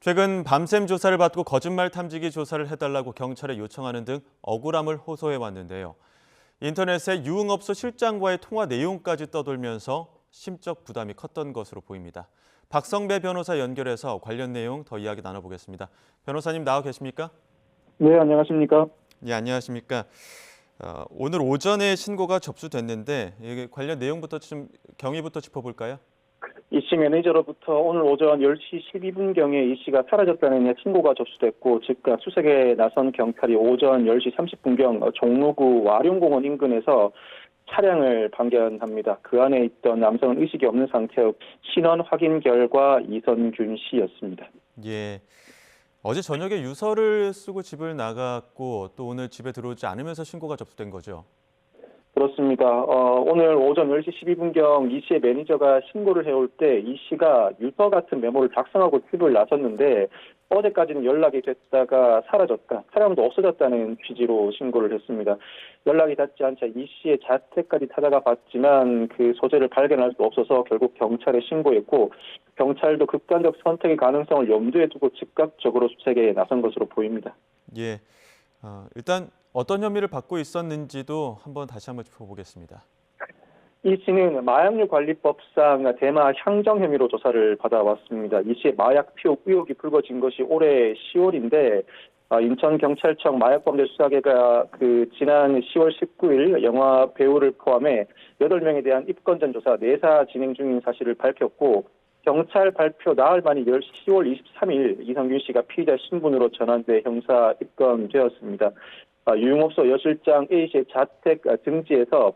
최근 밤샘 조사를 받고 거짓말 탐지기 조사를 해달라고 경찰에 요청하는 등 억울함을 호소해 왔는데요. 인터넷에 유흥업소 실장과의 통화 내용까지 떠돌면서 심적 부담이 컸던 것으로 보입니다. 박성배 변호사 연결해서 관련 내용 더 이야기 나눠보겠습니다. 변호사님 나와 계십니까? 네, 안녕하십니까? 네, 안녕하십니까? 오늘 오전에 신고가 접수됐는데 이게 관련 내용부터 경위부터 짚어볼까요? 이 씨 매니저로부터 오늘 오전 10시 12분경에 이 씨가 사라졌다는 신고가 접수됐고 즉각 수색에 나선 경찰이 오전 10시 30분경 종로구 와룡공원 인근에서 차량을 발견합니다. 그 안에 있던 남성은 의식이 없는 상태였고 신원 확인 결과 이선균 씨였습니다. 예. 어제 저녁에 유서를 쓰고 집을 나갔고 또 오늘 집에 들어오지 않으면서 신고가 접수된 거죠? 그렇습니다. 오늘 오전 10시 12분경 이 씨의 매니저가 신고를 해올 때 이 씨가 유서 같은 메모를 작성하고 집을 나섰는데 어제까지는 연락이 됐다가 사라졌다, 차량도 없어졌다는 취지로 신고를 했습니다. 연락이 닿지 않자 이 씨의 자택까지 찾아가 봤지만 그 소재를 발견할 수 없어서 결국 경찰에 신고했고 경찰도 극단적 선택의 가능성을 염두에 두고 즉각적으로 수색에 나선 것으로 보입니다. 예. 일단 어떤 혐의를 받고 있었는지도 다시 한번 짚어보겠습니다. 이 씨는 마약류 관리법상 대마 향정 혐의로 조사를 받아왔습니다. 이 씨의 마약 투여 의혹이 불거진 것이 올해 10월인데 인천경찰청 마약범죄수사계가 지난 10월 19일 영화 배우를 포함해 8명에 대한 입건전 조사 내사 진행 중인 사실을 밝혔고 경찰 발표 나흘 만인 10월 23일 이선균 씨가 피의자 신분으로 전환돼 형사 입건되었습니다. 유흥업소 여실장 A씨의 자택 등지에서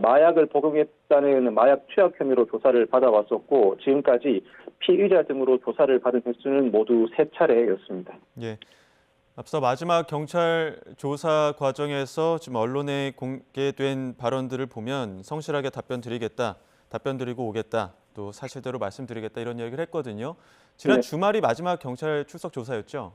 마약을 복용했다는 마약 투약 혐의로 조사를 받아왔었고 지금까지 피의자 등으로 조사를 받은 횟수는 모두 3차례였습니다. 예. 앞서 마지막 경찰 조사 과정에서 지금 언론에 공개된 발언들을 보면 성실하게 답변 드리고 오겠다, 또 사실대로 말씀드리겠다 이런 이야기를 했거든요. 지난 주말이 마지막 경찰 출석 조사였죠?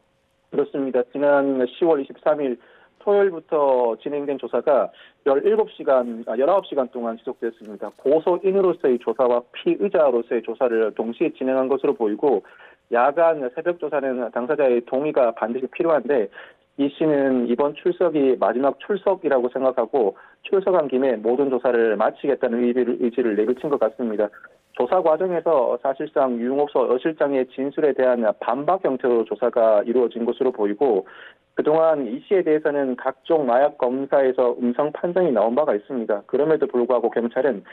그렇습니다. 지난 10월 23일 토요일부터 진행된 조사가 19시간 동안 지속됐습니다. 고소인으로서의 조사와 피의자로서의 조사를 동시에 진행한 것으로 보이고 야간 새벽 조사는 당사자의 동의가 반드시 필요한데 이 씨는 이번 출석이 마지막 출석이라고 생각하고 출석한 김에 모든 조사를 마치겠다는 의지를 내비친 것 같습니다. 조사 과정에서 사실상 유흥업소 여실장의 진술에 대한 반박 형태로 조사가 이루어진 것으로 보이고 그동안 이 씨에 대해서는 각종 마약 검사에서 음성 판정이 나온 바가 있습니다. 그럼에도 불구하고 경찰은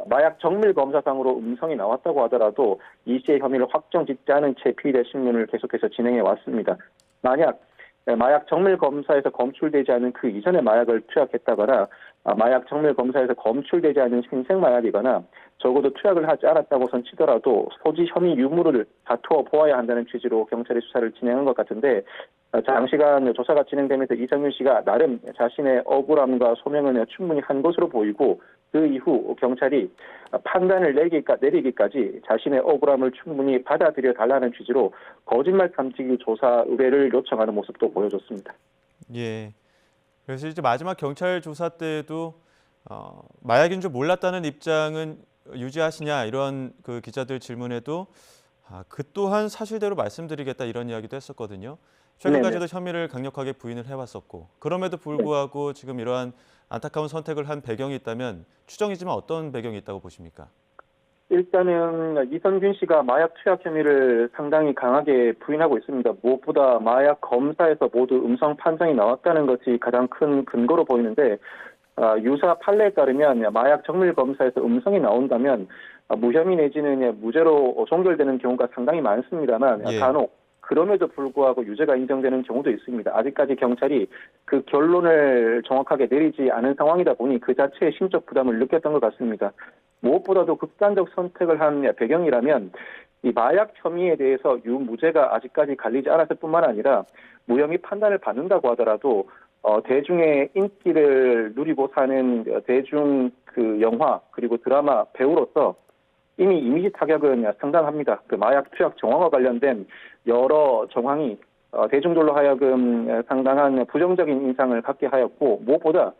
마약 정밀 검사상으로 음성이 나왔다고 하더라도 이 씨의 혐의를 확정짓지 않은 채 피의자 신문을 계속해서 진행해 왔습니다. 만약 마약 정밀 검사에서 검출되지 않은 그 이전의 마약을 투약했다거나 마약 정밀 검사에서 검출되지 않은 신생 마약이거나 적어도 투약을 하지 않았다고선 치더라도 소지 혐의 유무를 다투어 보아야 한다는 취지로 경찰이 수사를 진행한 것 같은데 장시간 조사가 진행되면서 이선균 씨가 나름 자신의 억울함과 소명은 충분히 한 것으로 보이고 그 이후 경찰이 판단을 내리기까지 자신의 억울함을 충분히 받아들여 달라는 취지로 거짓말 탐지기 조사 의뢰를 요청하는 모습도 보여줬습니다. 예. 그래서 이제 마지막 경찰 조사 때도 마약인 줄 몰랐다는 입장은 유지하시냐 이런 기자들 질문에도 그 또한 사실대로 말씀드리겠다 이런 이야기도 했었거든요. 최근까지도 혐의를 강력하게 부인을 해왔었고 그럼에도 불구하고 지금 이러한 안타까운 선택을 한 배경이 있다면 추정이지만 어떤 배경이 있다고 보십니까? 일단은 이선균 씨가 마약 투약 혐의를 상당히 강하게 부인하고 있습니다. 무엇보다 마약 검사에서 모두 음성 판정이 나왔다는 것이 가장 큰 근거로 보이는데 유사 판례에 따르면 마약 정밀 검사에서 음성이 나온다면 무혐의 내지는 무죄로 종결되는 경우가 상당히 많습니다만 간혹 그럼에도 불구하고 유죄가 인정되는 경우도 있습니다. 아직까지 경찰이 그 결론을 정확하게 내리지 않은 상황이다 보니 그 자체의 심적 부담을 느꼈던 것 같습니다. 무엇보다도 극단적 선택을 한 배경이라면 이 마약 혐의에 대해서 유무죄가 아직까지 갈리지 않았을 뿐만 아니라 무혐의 판단을 받는다고 하더라도 대중의 인기를 누리고 사는 대중 영화 그리고 드라마 배우로서 이미 이미지 타격은 상당합니다. 마약 투약 정황과 관련된 여러 정황이 대중들로 하여금 상당한 부정적인 인상을 갖게 하였고 무엇보다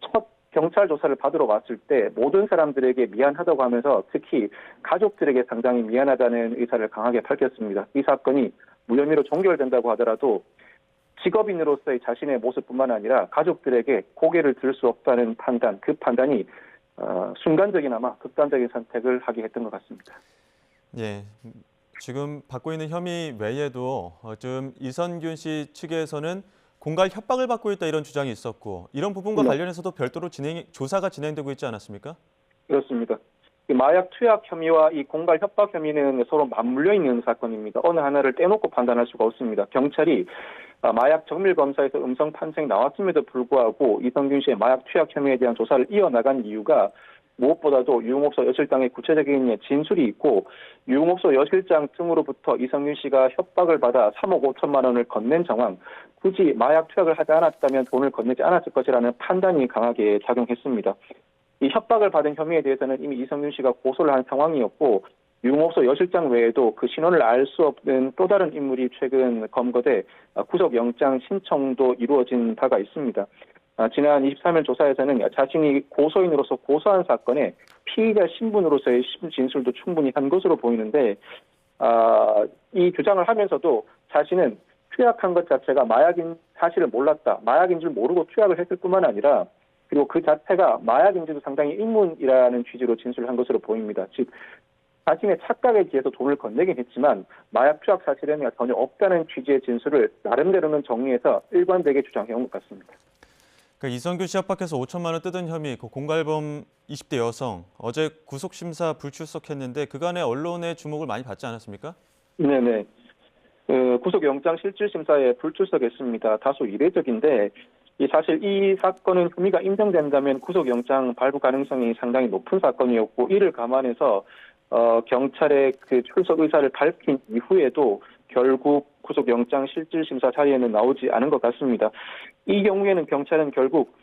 첫 경찰 조사를 받으러 왔을 때 모든 사람들에게 미안하다고 하면서 특히 가족들에게 상당히 미안하다는 의사를 강하게 밝혔습니다. 이 사건이 무혐의로 종결된다고 하더라도 직업인으로서의 자신의 모습뿐만 아니라 가족들에게 고개를 들 수 없다는 판단, 그 판단이 순간적이나마 극단적인 선택을 하게 했던 것 같습니다. 예, 지금 받고 있는 혐의 외에도 좀 이선균 씨 측에서는 공갈 협박을 받고 있다 이런 주장이 있었고 이런 부분과 네. 관련해서도 별도로 조사가 진행되고 있지 않았습니까? 그렇습니다. 이 마약 투약 혐의와 이 공갈 협박 혐의는 서로 맞물려 있는 사건입니다. 어느 하나를 떼놓고 판단할 수가 없습니다. 경찰이 마약 정밀 검사에서 음성 판정이 나왔음에도 불구하고 이성균 씨의 마약 투약 혐의에 대한 조사를 이어나간 이유가 무엇보다도 유흥업소 여실장의 구체적인 진술이 있고 유흥업소 여실장 등으로부터 이성균 씨가 협박을 받아 3억 5천만 원을 건넨 정황, 굳이 마약 투약을 하지 않았다면 돈을 건네지 않았을 것이라는 판단이 강하게 작용했습니다. 이 협박을 받은 혐의에 대해서는 이미 이성균 씨가 고소를 한 상황이었고 유흥업소 여실장 외에도 그 신원을 알 수 없는 또 다른 인물이 최근 검거돼 구속영장 신청도 이루어진 바가 있습니다. 지난 23일 조사에서는 자신이 고소인으로서 고소한 사건에 피의자 신분으로서의 진술도 충분히 한 것으로 보이는데 이 주장을 하면서도 자신은 투약한 것 자체가 마약인 사실을 몰랐다. 마약인 줄 모르고 투약을 했을 뿐만 아니라 그리고 그 자체가 마약인지도 상당히 의문이라는 취지로 진술한 것으로 보입니다. 즉 자신의 착각에 기해서 돈을 건네긴 했지만 마약 투약 사실은 전혀 없다는 취지의 진술을 나름대로는 정리해서 일관되게 주장해온 것 같습니다. 그러니까 이성균 씨 협박해서 5천만 원 뜯은 혐의, 그 공갈범 20대 여성 어제 구속심사 불출석했는데 그간의 언론의 주목을 많이 받지 않았습니까? 네네. 구속영장 실질심사에 불출석했습니다. 다소 이례적인데 사실 이 사건은 혐의가 인정된다면 구속영장 발부 가능성이 상당히 높은 사건이었고 이를 감안해서 경찰의 그 출석 의사를 밝힌 이후에도 결국 구속영장 실질심사 자리에는 나오지 않은 것 같습니다. 이 경우에는 경찰은 결국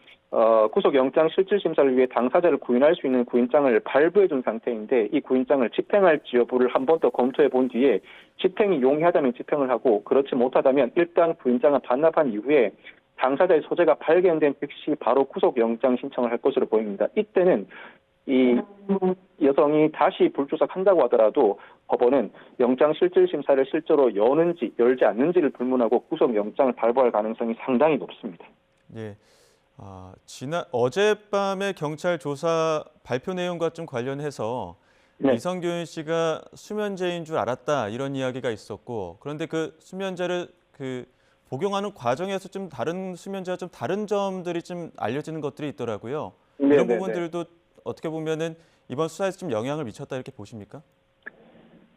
구속영장 실질심사를 위해 당사자를 구인할 수 있는 구인장을 발부해 준 상태인데 이 구인장을 집행할지 여부를 한 번 더 검토해 본 뒤에 집행이 용이하다면 집행을 하고 그렇지 못하다면 일단 구인장을 반납한 이후에 당사자의 소재가 발견된 즉시 바로 구속영장 신청을 할 것으로 보입니다. 이때는 이 여성이 다시 불출석한다고 하더라도 법원은 영장 실질심사를 실제로 여는지 열지 않는지를 불문하고 구속영장을 발부할 가능성이 상당히 높습니다. 예. 어젯밤에 경찰 조사 발표 내용과 좀 관련해서 네. 이성균 씨가 수면제인 줄 알았다 이런 이야기가 있었고 그런데 그 수면제를 복용하는 과정에서 좀 다른 수면제와 좀 다른 점들이 좀 알려지는 것들이 있더라고요. 네, 이런 네, 부분들도 어떻게 보면은 이번 수사에서 좀 영향을 미쳤다 이렇게 보십니까?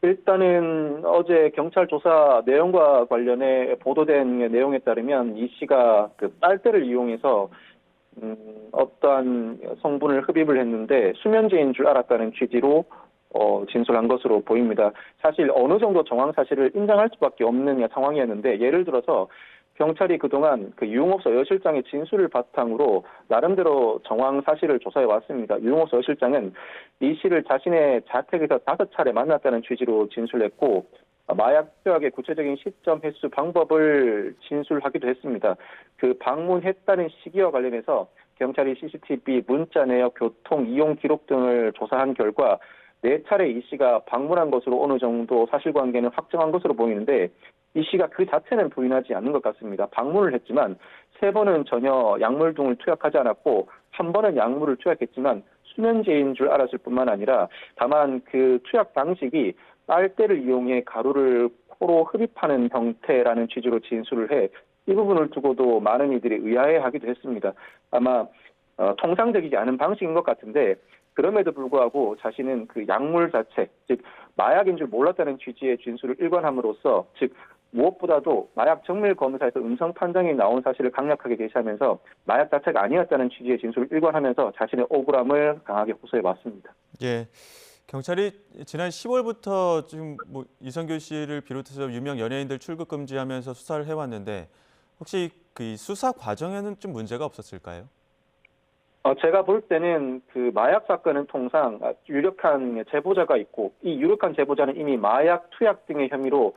일단은 어제 경찰 조사 내용과 관련해 보도된 내용에 따르면 이 씨가 그 빨대를 이용해서 어떠한 성분을 흡입을 했는데 수면제인 줄 알았다는 취지로 진술한 것으로 보입니다. 사실 어느 정도 정황 사실을 인정할 수밖에 없는 상황이었는데 예를 들어서 경찰이 그동안 그 유흥업소 여실장의 진술을 바탕으로 나름대로 정황 사실을 조사해 왔습니다. 유흥업소 여실장은 이 씨를 자신의 자택에서 5차례 만났다는 취지로 진술했고 마약 투약의 구체적인 시점, 횟수, 방법을 진술하기도 했습니다. 그 방문했다는 시기와 관련해서 경찰이 CCTV, 문자 내역, 교통, 이용 기록 등을 조사한 결과 4차례 이 씨가 방문한 것으로 어느 정도 사실관계는 확정한 것으로 보이는데 이 씨가 그 자체는 부인하지 않는 것 같습니다. 방문을 했지만 3번은 전혀 약물 등을 투약하지 않았고 1번은 약물을 투약했지만 수면제인 줄 알았을 뿐만 아니라 다만 그 투약 방식이 빨대를 이용해 가루를 코로 흡입하는 형태라는 취지로 진술을 해 이 부분을 두고도 많은 이들이 의아해하기도 했습니다. 아마 통상적이지 않은 방식인 것 같은데 그럼에도 불구하고 자신은 그 약물 자체, 즉 마약인 줄 몰랐다는 취지의 진술을 일관함으로써 즉 무엇보다도 마약 정밀 검사에서 음성 판정이 나온 사실을 강력하게 제시하면서 마약 자체가 아니었다는 취지의 진술을 일관하면서 자신의 억울함을 강하게 호소해 왔습니다. 예. 경찰이 지난 10월부터 지금 이성균 씨를 비롯해서 유명 연예인들 출국 금지하면서 수사를 해왔는데 혹시 그 수사 과정에는 좀 문제가 없었을까요? 제가 볼 때는 그 마약 사건은 통상 유력한 제보자가 있고 이 유력한 제보자는 이미 마약 투약 등의 혐의로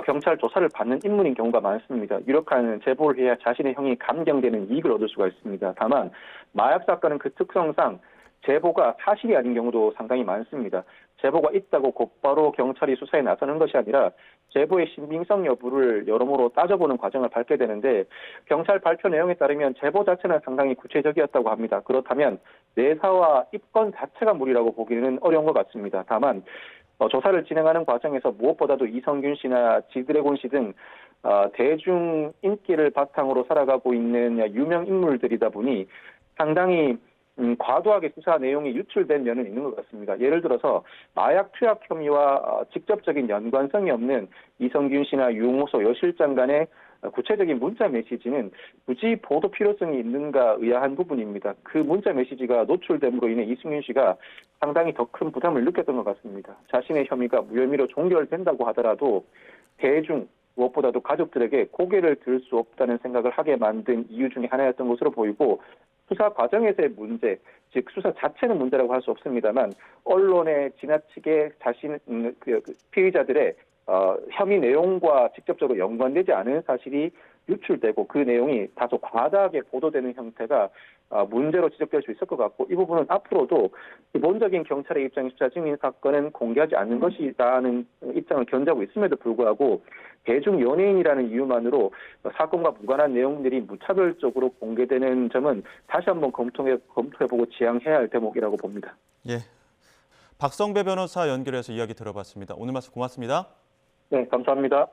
경찰 조사를 받는 인물인 경우가 많습니다. 유력한 제보를 해야 자신의 형이 감경되는 이익을 얻을 수가 있습니다. 다만 마약 사건은 그 특성상 제보가 사실이 아닌 경우도 상당히 많습니다. 제보가 있다고 곧바로 경찰이 수사에 나서는 것이 아니라 제보의 신빙성 여부를 여러모로 따져보는 과정을 밟게 되는데 경찰 발표 내용에 따르면 제보 자체는 상당히 구체적이었다고 합니다. 그렇다면 내사와 입건 자체가 무리라고 보기는 어려운 것 같습니다. 다만 조사를 진행하는 과정에서 무엇보다도 이성균 씨나 지드래곤 씨 등 대중 인기를 바탕으로 살아가고 있는 유명 인물들이다 보니 상당히 과도하게 수사 내용이 유출된 면은 있는 것 같습니다. 예를 들어서 마약 투약 혐의와 직접적인 연관성이 없는 이성균 씨나 유무소 여 실장 간의 구체적인 문자 메시지는 굳이 보도 필요성이 있는가 의아한 부분입니다. 그 문자 메시지가 노출됨으로 인해 이승균 씨가 상당히 더 큰 부담을 느꼈던 것 같습니다. 자신의 혐의가 무혐의로 종결된다고 하더라도 대중 무엇보다도 가족들에게 고개를 들 수 없다는 생각을 하게 만든 이유 중에 하나였던 것으로 보이고 수사 과정에서의 문제, 즉 수사 자체는 문제라고 할 수 없습니다만 언론에 지나치게 피의자들의 혐의 내용과 직접적으로 연관되지 않은 사실이 유출되고 그 내용이 다소 과다하게 보도되는 형태가 문제로 지적될 수 있을 것 같고 이 부분은 앞으로도 기본적인 경찰의 입장이 수사 증인 사건은 공개하지 않는 것이라는 입장을 견지하고 있음에도 불구하고 대중 연예인이라는 이유만으로 사건과 무관한 내용들이 무차별적으로 공개되는 점은 다시 한번 검토해보고 지양해야 할 대목이라고 봅니다. 예, 박성배 변호사 연결해서 이야기 들어봤습니다. 오늘 말씀 고맙습니다. 네, 감사합니다.